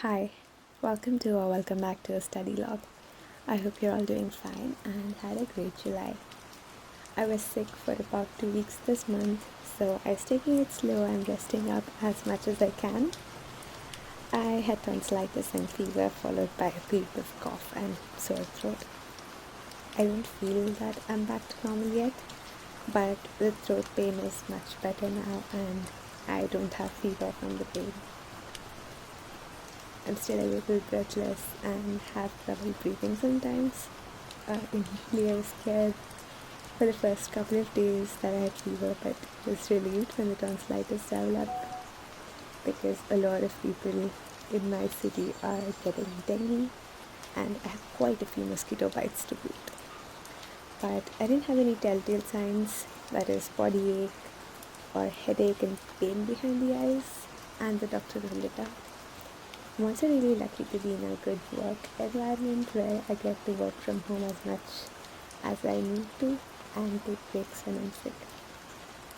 Hi, welcome back to a study log. I hope you're all doing fine and had a great July. I was sick for about 2 weeks this month, so I was taking it slow and resting up as much as I can. I had tonsillitis and fever followed by a period of cough and sore throat. I don't feel that I'm back to normal yet, but the throat pain is much better now and I don't have fever from the pain. I'm still a little breathless and have trouble breathing sometimes. Initially, I was scared for the first couple of days that I had fever, but was relieved when the tonsillitis developed because a lot of people in my city are getting dengue, and I have quite a few mosquito bites to boot. But I didn't have any telltale signs, that is, body ache or headache and pain behind the eyes, and the doctor ruled it out. I'm also really lucky to be in a good work environment where I get to work from home as much as I need to and take breaks when I'm sick.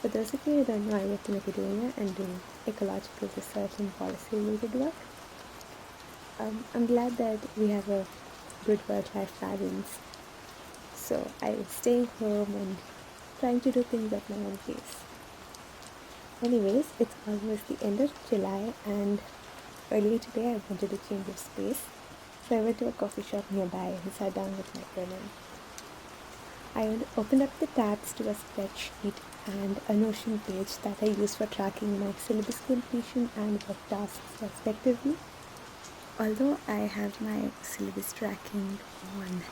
For those of you who don't know, I work in academia and do ecological research and policy related work. I'm glad that we have a good work-life balance, so I'm staying home and trying to do things at my own pace. Anyways, it's almost the end of July and earlier today I wanted a change of space, so I went to a coffee shop nearby and sat down with my journal. I opened up the tabs to a spreadsheet and a Notion page that I use for tracking my syllabus completion and work tasks respectively. Although I have my syllabus tracking on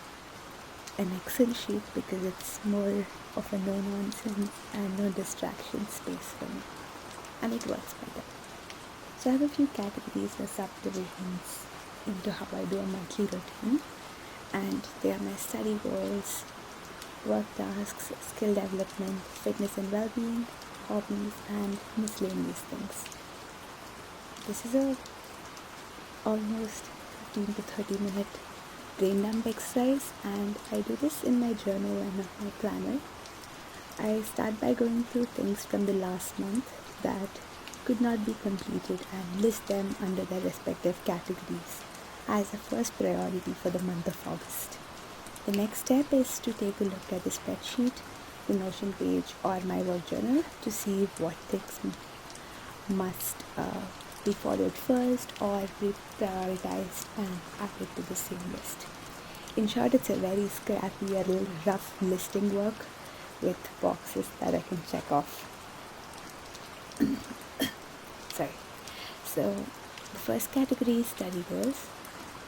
an Excel sheet because it's more of a no-nonsense and no distraction space for me, and it works better. So I have a few categories or subdivisions into how I do a monthly routine, and they are my study goals, work tasks, skill development, fitness and well-being, hobbies, and miscellaneous things. This is a almost 15 to 30 minute brain dump exercise, and I do this in my journal and not my planner. I start by going through things from the last month that could not be completed and list them under their respective categories as a first priority for the month of August. The next step is to take a look at the spreadsheet, the Notion page, or my work journal to see what things must be followed first or be prioritized and added to the same list. In short, it's a very scrappy, a little rough listing work with boxes that I can check off. Sorry. So the first category is study goals.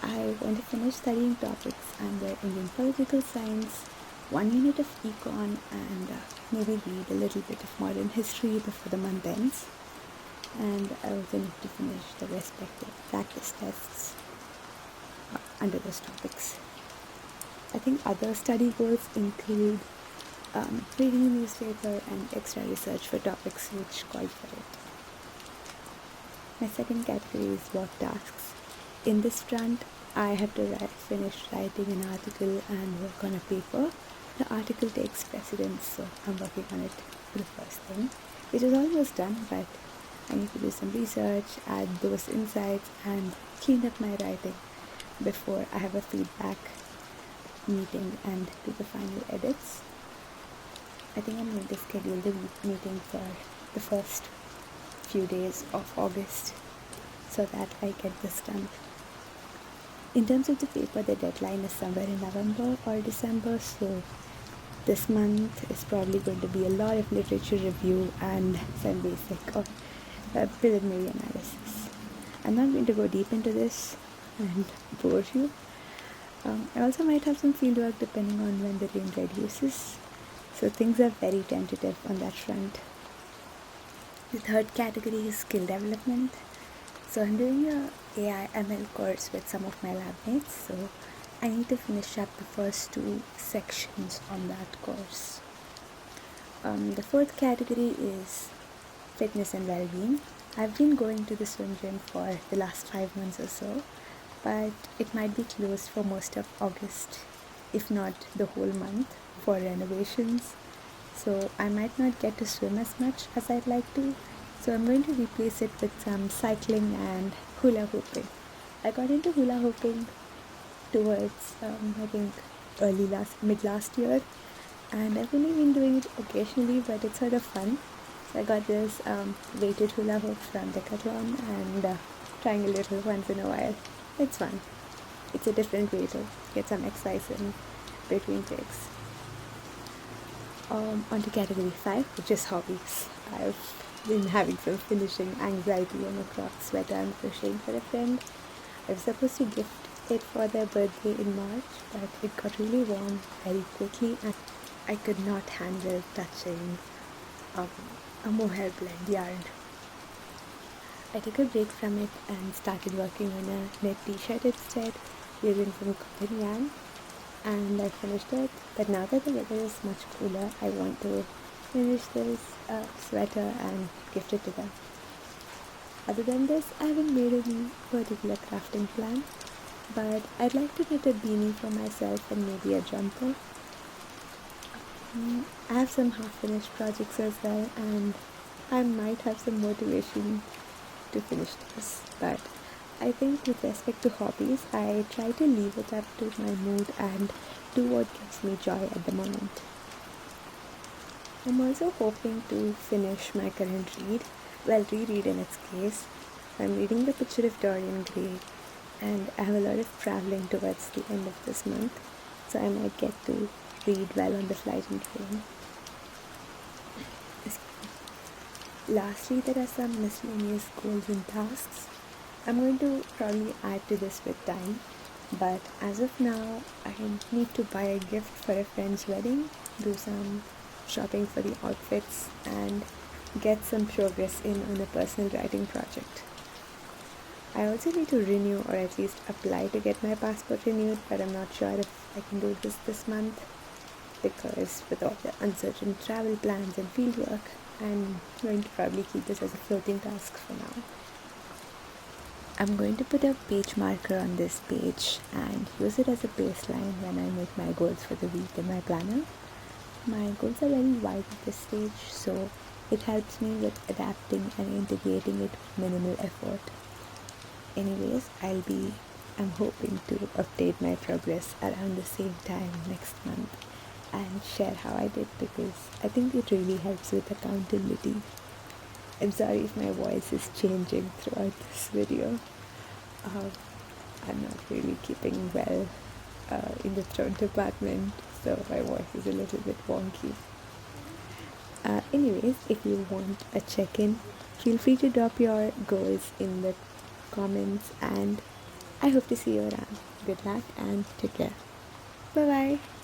I want to finish studying topics under Indian political science, 1 unit of econ, and maybe read a little bit of modern history before the month ends. And I also need to finish the respective practice tests under those topics. I think other study goals include reading a newspaper and extra research for topics which call for it. My second category is work tasks. In this front, I have to finish writing an article and work on a paper. The article takes precedence, so I'm working on it for the first thing. It is almost done, but I need to do some research, add those insights, and clean up my writing before I have a feedback meeting and do the final edits. I think I'm going to schedule the meeting for the first few days of August so that I get this done. In terms of the paper, the deadline is somewhere in November or December, so this month is probably going to be a lot of literature review and some basic or preliminary analysis. I'm not going to go deep into this and bore you. I also might have some fieldwork depending on when the rain reduces, so things are very tentative on that front. The third category is skill development. So I'm doing a AI ML course with some of my lab mates, so I need to finish up the first 2 sections on that course. The fourth category is fitness and well-being. I've been going to the swim gym for the last 5 months or so, but it might be closed for most of August, if not the whole month, for renovations. So I might not get to swim as much as I'd like to. So I'm going to replace it with some cycling and hula hooping. I got into hula hooping towards I think mid last year, and I've only been doing it occasionally, but it's sort of fun. So I got this weighted hula hoop from Decathlon and trying a little once in a while. It's fun. It's a different way to get some exercise in between breaks. On to category 5, which is hobbies. I've been having some finishing anxiety on a cloth sweater I'm crocheting for a friend. I was supposed to gift it for their birthday in March, but it got really warm very quickly and I could not handle touching um, a mohair blend yarn. I took a break from it and started working on a knit t-shirt instead, using some cotton yarn, and I finished it. But now that the weather is much cooler, I want to finish this sweater and gift it to them. Other than this, I haven't made any particular crafting plan, but I'd like to get a beanie for myself and maybe a jumper. I have some half-finished projects as well, and I might have some motivation to finish this. But I think with respect to hobbies, I try to leave it up to my mood and do what gives me joy at the moment. I'm also hoping to finish my current reread in its case. I'm reading The Picture of Dorian Gray, and I have a lot of traveling towards the end of this month, so I might get to read well on the flight and train. Lastly, there are some miscellaneous goals and tasks. I'm going to probably add to this with time, but as of now, I need to buy a gift for a friend's wedding, do some shopping for the outfits, and get some progress in on a personal writing project. I also need to renew or at least apply to get my passport renewed, but I'm not sure if I can do this month because with all the uncertain travel plans and fieldwork, I'm going to probably keep this as a floating task for now. I'm going to put a page marker on this page and use it as a baseline when I make my goals for the week in my planner. My goals are very wide at this stage, so it helps me with adapting and integrating it with minimal effort. Anyways, I'm hoping to update my progress around the same time next month and share how I did, because I think it really helps with accountability. I'm sorry if my voice is changing throughout this video. I'm not really keeping well in the throat department, so my voice is a little bit wonky. Anyways, if you want a check-in, feel free to drop your goals in the comments, and I hope to see you around. Good luck and take care. Bye bye.